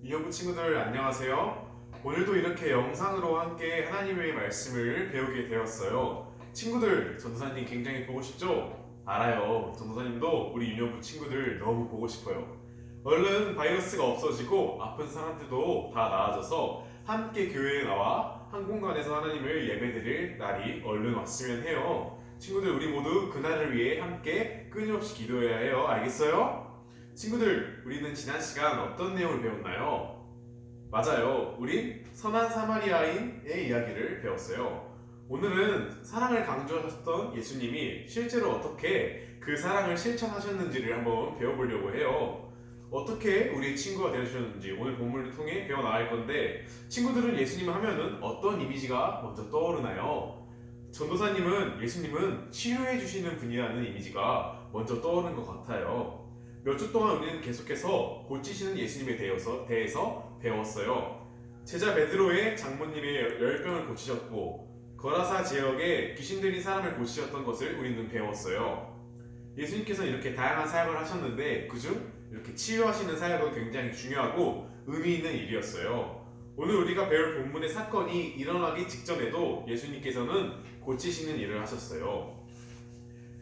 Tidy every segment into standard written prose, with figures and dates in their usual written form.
이여부 친구들 안녕하세요. 오늘도 이렇게 영상으로 함께 하나님의 말씀을 배우게 되었어요. 친구들, 전도사님 굉장히 보고 싶죠? 알아요. 전도사님도 우리 유년부 친구들 너무 보고 싶어요. 얼른 바이러스가 없어지고 아픈 사람들도 다 나아져서 함께 교회에 나와 한 공간에서 하나님을 예배드릴 날이 얼른 왔으면 해요. 친구들, 우리 모두 그날을 위해 함께 끊임없이 기도해야 해요. 알겠어요? 친구들, 우리는 지난 시간 어떤 내용을 배웠나요? 맞아요. 우린 선한 사마리아인의 이야기를 배웠어요. 오늘은 사랑을 강조하셨던 예수님이 실제로 어떻게 그 사랑을 실천하셨는지를 한번 배워보려고 해요. 어떻게 우리의 친구가 되어주셨는지 오늘 본문을 통해 배워나갈 건데, 친구들은 예수님 하면은 어떤 이미지가 먼저 떠오르나요? 전도사님은 예수님은 치유해주시는 분이라는 이미지가 먼저 떠오르는 것 같아요. 몇 주 동안 우리는 계속해서 고치시는 예수님에 대해서 배웠어요. 제자 베드로의 장모님의 열병을 고치셨고, 거라사 지역에 귀신 들린 사람을 고치셨던 것을 우리는 배웠어요. 예수님께서는 이렇게 다양한 사역을 하셨는데, 그중 이렇게 치유하시는 사역은 굉장히 중요하고 의미 있는 일이었어요. 오늘 우리가 배울 본문의 사건이 일어나기 직전에도 예수님께서는 고치시는 일을 하셨어요.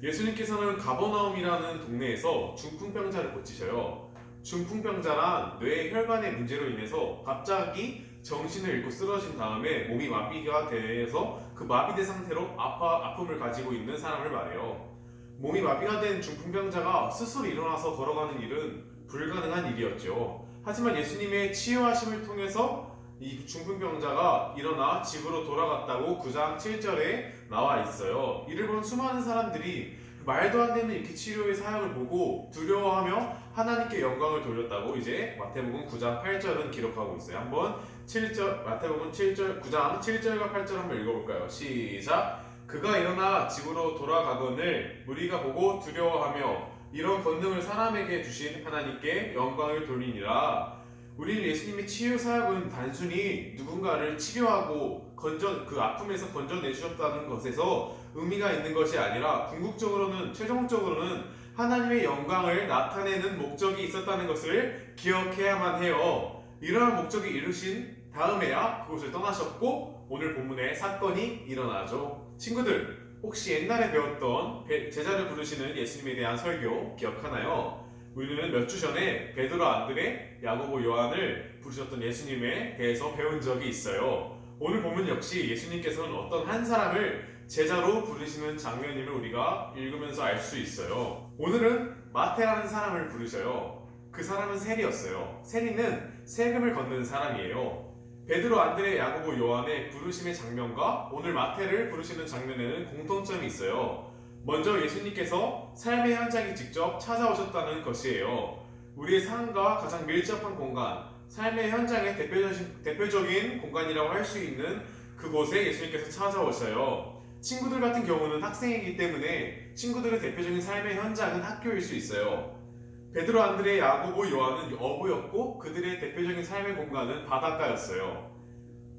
예수님께서는 가버나움이라는 동네에서 중풍병자를 고치셔요. 중풍병자란 뇌 혈관의 문제로 인해서 갑자기 정신을 잃고 쓰러진 다음에 몸이 마비가 돼서 그 마비된 상태로 아픔을 가지고 있는 사람을 말해요. 몸이 마비가 된 중풍병자가 스스로 일어나서 걸어가는 일은 불가능한 일이었죠. 하지만 예수님의 치유하심을 통해서 이 중풍병자가 일어나 집으로 돌아갔다고 9장 7절에 나와 있어요. 이를 본 수많은 사람들이 말도 안 되는 이렇게 치료의 사역을 보고 두려워하며 하나님께 영광을 돌렸다고 이제 마태복음 9장 8절은 기록하고 있어요. 한번 7절 마태복음 7절 9장 7절과 8절 한번 읽어볼까요? 시작. 그가 일어나 집으로 돌아가거늘 무리가 보고 두려워하며 이런 권능을 사람에게 주신 하나님께 영광을 돌리니라. 우리는 예수님의 치유 사역은 단순히 누군가를 치료하고 그 아픔에서 건져내주셨다는 것에서 의미가 있는 것이 아니라 궁극적으로는 최종적으로는 하나님의 영광을 나타내는 목적이 있었다는 것을 기억해야만 해요. 이러한 목적이 이루신 다음에야 그곳을 떠나셨고 오늘 본문에 사건이 일어나죠. 친구들, 혹시 옛날에 배웠던 제자를 부르시는 예수님에 대한 설교 기억하나요? 우리는 몇 주 전에 베드로, 안드레, 야고보, 요한을 부르셨던 예수님에 대해서 배운 적이 있어요. 오늘 보면 역시 예수님께서는 어떤 한 사람을 제자로 부르시는 장면임을 우리가 읽으면서 알 수 있어요. 오늘은 마태라는 사람을 부르셔요. 그 사람은 세리였어요. 세리는 세금을 걷는 사람이에요. 베드로, 안드레, 야고보, 요한의 부르심의 장면과 오늘 마태를 부르시는 장면에는 공통점이 있어요. 먼저 예수님께서 삶의 현장에 직접 찾아오셨다는 것이에요. 우리의 삶과 가장 밀접한 공간, 삶의 현장의 대표적인 공간이라고 할 수 있는 그곳에 예수님께서 찾아오셔요. 친구들 같은 경우는 학생이기 때문에 친구들의 대표적인 삶의 현장은 학교일 수 있어요. 베드로, 안드레, 야고보, 요한은 어부였고 그들의 대표적인 삶의 공간은 바닷가였어요.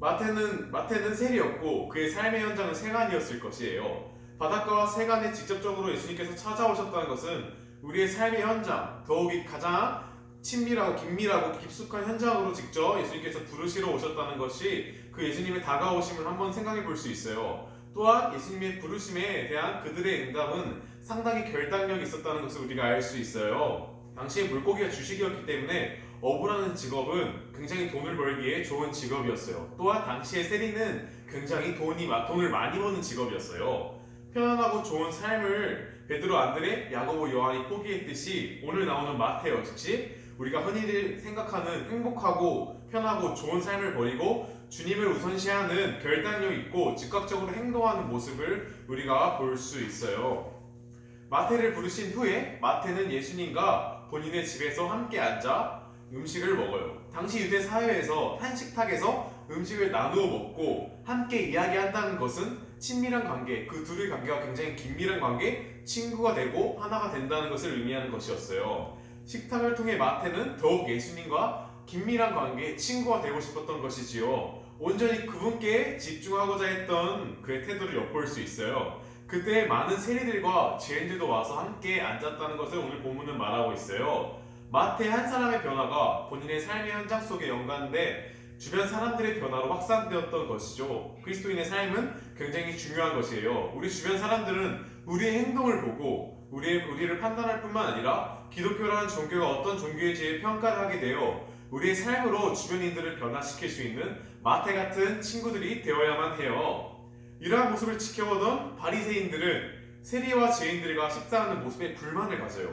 마태는 세리였고 그의 삶의 현장은 세간이었을 것이에요. 바닷가와 세간에 직접적으로 예수님께서 찾아오셨다는 것은 우리의 삶의 현장, 더욱이 가장 친밀하고 긴밀하고 깊숙한 현장으로 직접 예수님께서 부르시러 오셨다는 것이 그 예수님의 다가오심을 한번 생각해 볼 수 있어요. 또한 예수님의 부르심에 대한 그들의 응답은 상당히 결단력이 있었다는 것을 우리가 알 수 있어요. 당시에 물고기가 주식이었기 때문에 어부라는 직업은 굉장히 돈을 벌기에 좋은 직업이었어요. 또한 당시의 세리는 굉장히 돈을 많이 버는 직업이었어요. 편안하고 좋은 삶을 베드로, 안드레, 야고보, 요한이 포기했듯이 오늘 나오는 마태 역시 우리가 흔히 생각하는 행복하고 편하고 좋은 삶을 버리고 주님을 우선시하는 결단력 있고 즉각적으로 행동하는 모습을 우리가 볼 수 있어요. 마태를 부르신 후에 마태는 예수님과 본인의 집에서 함께 앉아 음식을 먹어요. 당시 유대 사회에서 한식탁에서 음식을 나누어 먹고 함께 이야기한다는 것은 친밀한 관계, 그 둘의 관계가 굉장히 긴밀한 관계, 친구가 되고 하나가 된다는 것을 의미하는 것이었어요. 식탁을 통해 마태는 더욱 예수님과 긴밀한 관계, 친구가 되고 싶었던 것이지요. 온전히 그분께 집중하고자 했던 그의 태도를 엿볼 수 있어요. 그때 많은 세리들과 죄인들도 와서 함께 앉았다는 것을 오늘 본문은 말하고 있어요. 마태 한 사람의 변화가 본인의 삶의 현장 속에 연관돼 주변 사람들의 변화로 확산되었던 것이죠. 그리스도인의 삶은 굉장히 중요한 것이에요. 우리 주변 사람들은 우리의 행동을 보고 우리를 판단할 뿐만 아니라 기독교라는 종교가 어떤 종교인지 평가를 하게 되어 우리의 삶으로 주변인들을 변화시킬 수 있는 마태 같은 친구들이 되어야만 해요. 이러한 모습을 지켜보던 바리새인들은 세리와 죄인들과 식사하는 모습에 불만을 가져요.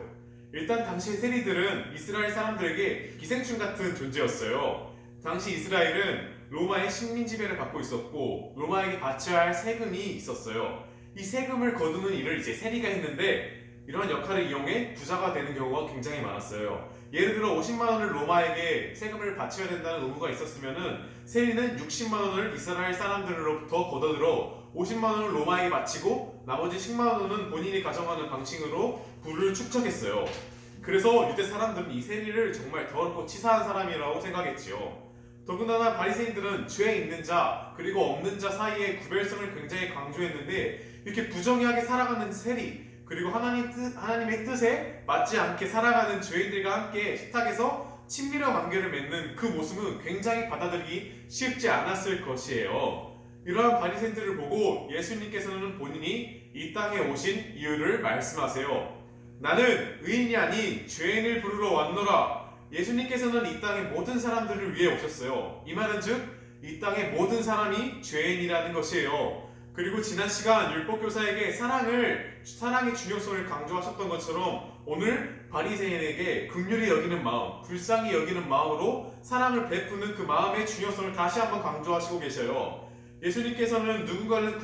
일단 당시 세리들은 이스라엘 사람들에게 기생충 같은 존재였어요. 당시 이스라엘은 로마의 식민 지배를 받고 있었고 로마에게 바쳐야 할 세금이 있었어요. 이 세금을 거두는 일을 이제 세리가 했는데 이러한 역할을 이용해 부자가 되는 경우가 굉장히 많았어요. 예를 들어 50만 원을 로마에게 세금을 바쳐야 된다는 의무가 있었으면은 세리는 60만 원을 이스라엘 사람들로부터 걷어들어 50만 원을 로마에게 바치고 나머지 10만 원은 본인이 가져가는 방식으로 부를 축적했어요. 그래서 유대 사람들은 이 세리를 정말 더럽고 치사한 사람이라고 생각했지요. 더군다나 바리새인들은 죄 있는 자 그리고 없는 자 사이의 구별성을 굉장히 강조했는데 이렇게 부정하게 살아가는 세리 그리고 하나님의 뜻에 맞지 않게 살아가는 죄인들과 함께 식탁에서 친밀한 관계를 맺는 그 모습은 굉장히 받아들이기 쉽지 않았을 것이에요. 이러한 바리새인들을 보고 예수님께서는 본인이 이 땅에 오신 이유를 말씀하세요. 나는 의인이 아닌 죄인을 부르러 왔노라. 예수님께서는 이 땅의 모든 사람들을 위해 오셨어요. 이 말은 즉 이 땅의 모든 사람이 죄인이라는 것이에요. 그리고 지난 시간 율법교사에게 사랑의 중요성을 강조하셨던 것처럼 오늘 바리새인에게 긍휼히 여기는 마음, 불쌍히 여기는 마음으로 사랑을 베푸는 그 마음의 중요성을 다시 한번 강조하시고 계셔요. 예수님께서는 누군가를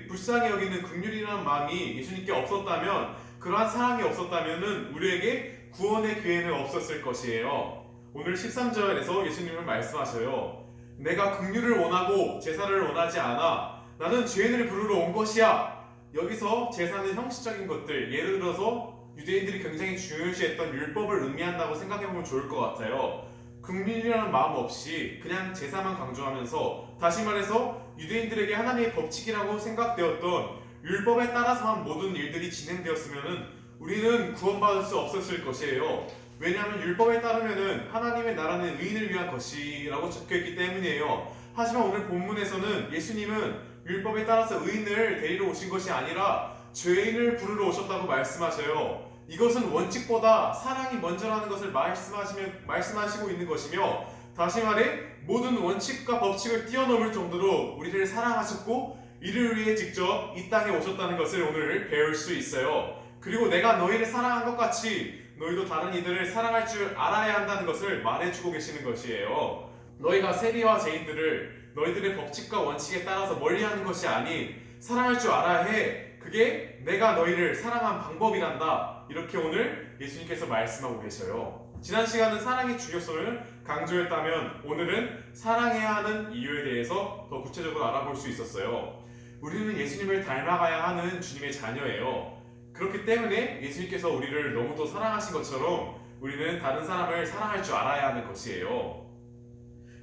불쌍히 여기는 긍휼이라는 마음이 예수님께 없었다면 그러한 사랑이 없었다면 우리에게 구원의 기회는 없었을 것이에요. 오늘 13절에서 예수님은 말씀하셔요. 내가 긍휼을 원하고 제사를 원하지 않아. 나는 죄인을 부르러 온 것이야. 여기서 제사는 형식적인 것들, 예를 들어서 유대인들이 굉장히 중요시했던 율법을 의미한다고 생각해보면 좋을 것 같아요. 긍휼이라는 마음 없이 그냥 제사만 강조하면서 다시 말해서 유대인들에게 하나님의 법칙이라고 생각되었던 율법에 따라서만 모든 일들이 진행되었으면 우리는 구원받을 수 없었을 것이에요. 왜냐하면 율법에 따르면 하나님의 나라는 의인을 위한 것이라고 적혀있기 때문이에요. 하지만 오늘 본문에서는 예수님은 율법에 따라서 의인을 데리러 오신 것이 아니라 죄인을 부르러 오셨다고 말씀하셔요. 이것은 원칙보다 사랑이 먼저라는 것을 말씀하시고 있는 것이며 다시 말해 모든 원칙과 법칙을 뛰어넘을 정도로 우리를 사랑하셨고 이를 위해 직접 이 땅에 오셨다는 것을 오늘 배울 수 있어요. 그리고 내가 너희를 사랑한 것 같이 너희도 다른 이들을 사랑할 줄 알아야 한다는 것을 말해주고 계시는 것이에요. 너희가 세리와 죄인들을 너희들의 법칙과 원칙에 따라서 멀리하는 것이 아닌 사랑할 줄 알아야 해. 그게 내가 너희를 사랑한 방법이란다. 이렇게 오늘 예수님께서 말씀하고 계셔요. 지난 시간은 사랑의 중요성을 강조했다면 오늘은 사랑해야 하는 이유에 대해서 더 구체적으로 알아볼 수 있었어요. 우리는 예수님을 닮아가야 하는 주님의 자녀예요. 그렇기 때문에 예수님께서 우리를 너무도 사랑하신 것처럼 우리는 다른 사람을 사랑할 줄 알아야 하는 것이에요.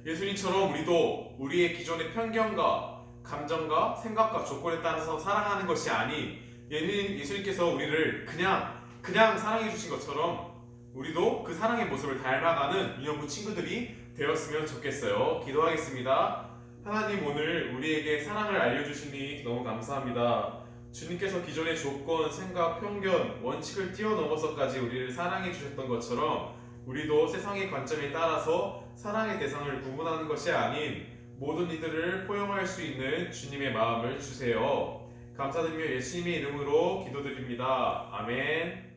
예수님처럼 우리도 우리의 기존의 편견과 감정과 생각과 조건에 따라서 사랑하는 것이 아닌 예수님께서 우리를 그냥 사랑해 주신 것처럼 우리도 그 사랑의 모습을 닮아가는 유년부 친구들이 되었으면 좋겠어요. 기도하겠습니다. 하나님, 오늘 우리에게 사랑을 알려주시니 너무 감사합니다. 주님께서 기존의 조건, 생각, 편견, 원칙을 뛰어넘어서까지 우리를 사랑해 주셨던 것처럼 우리도 세상의 관점에 따라서 사랑의 대상을 구분하는 것이 아닌 모든 이들을 포용할 수 있는 주님의 마음을 주세요. 감사드리며 예수님의 이름으로 기도드립니다. 아멘.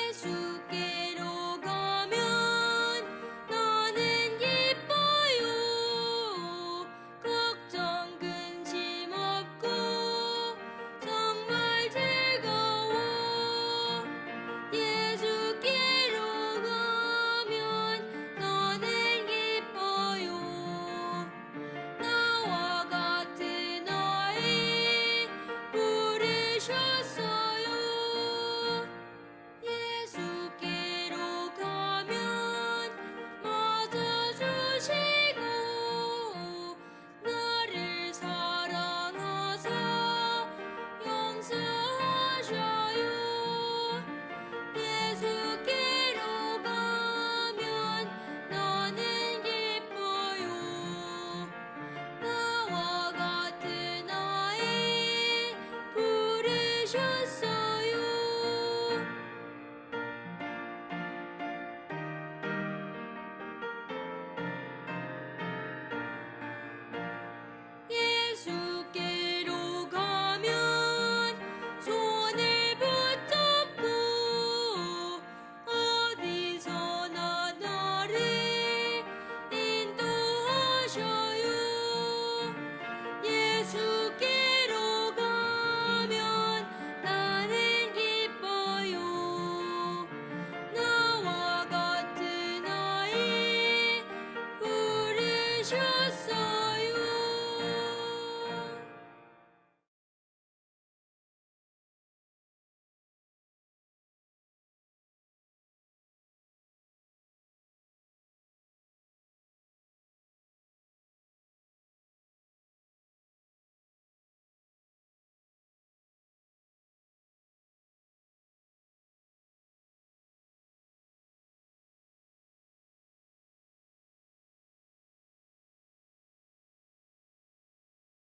예수께로 가면 나는 기뻐요. 걱정 근심 없고 정말 즐거워. 예수께로 가면 나는 기뻐요. 주셨소